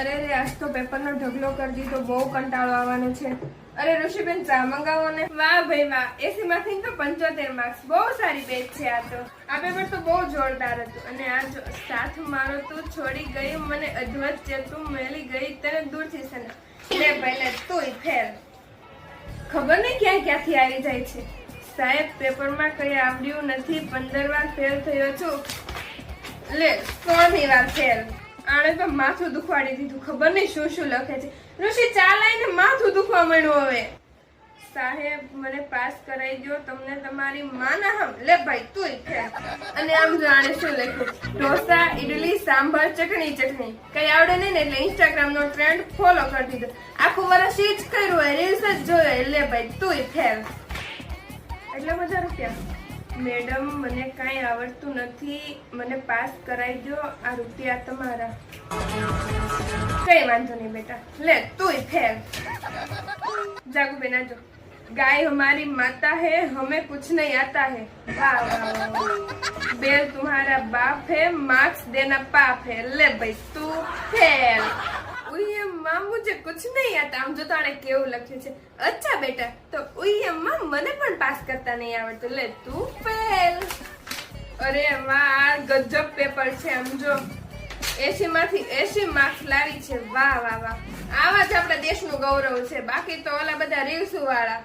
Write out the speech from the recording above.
અરે રે આજ તો પેપરનો ઢગલો કરી દીધો, બહુ કંટાળો આવવાનો છે. અરે ઋષિબેન ચા મંગાવો ને. વાહ ભાઈ વાહ, 80 માંથી તો 75 માર્ક્સ, બહુ સારી બેચ છે આ તો. આ પેપર તો બહુ જોરદાર હતું. અને આ જો સાથ મારો તું છોડી ગઈ, મને અધવચ્ચે તું મેલી ગઈ, તને દૂરથી છે ને લે પહેલે તુંય ફેલ. ખબર નહીં ક્યાંથી આવી જાય છે. સાહેબ પેપરમાં કઈ આવડ્યું નથી, 15 વાર ફેલ થયો છું. લે 100મી વાર ફેલ. આણે તો માથું દુખવાડી દીધું, ખબર નહીં શું શું લખે છે. ઋષિ ચા લાઈને માથું દુખવા માંડ્યું હવે. સાહેબ મને પાસ કરાઈ દો, તમને તમારી માના હમ. લે ભાઈ તુંય ફેલ. અને આમ જો આણે શું લખ્યું, ઢોસા ઇડલી સાંભાર ચટણી ચટણી. કઈ આવડે નહીં ને એટલે ઇન્સ્ટાગ્રામ નો ટ્રેન્ડ ફોલો કરી દીધો. આખું વર્ષ ઈ જ કર્યું હોય, રીલ્સ જ જોયો. લે ભાઈ તુંય ફેલ. એટલા બધા રૂપિયા. મેડમ મને કાંઈ આવડતું નથી, મને પાસ કરાઈ દો, આ રૂપિયા તમારા. કઈ વાંધો નહીં બેટા, લે તુંય ફેલ. જાગુ બેન આજો. गाय हमारी माता है, हमें कुछ नहीं आता है. वाह वाह वाह. बेल तुम्हारा बाप है, मार्क्स देना पाप है. ले भाई तू फेल. उई अम्मा मुझे कुछ नहीं आता. આમ જો તાણે કેવું લખ્યું છે. અચ્છા બેટા, તો ઉઈ અમ્મા મને પણ પાસ કરતા નહીં આવડતું. લે તું ફેલ. અરે વાહ, ગજબ પેપર છે. આમ જો 80 માંથી 80 માર્ક્સ લાવી છે. વાહ વાહ વાહ. આવા જ આપણા દેશનું ગૌરવ છે. બાકી તો ઓલા બધા રીલ્સ વાળા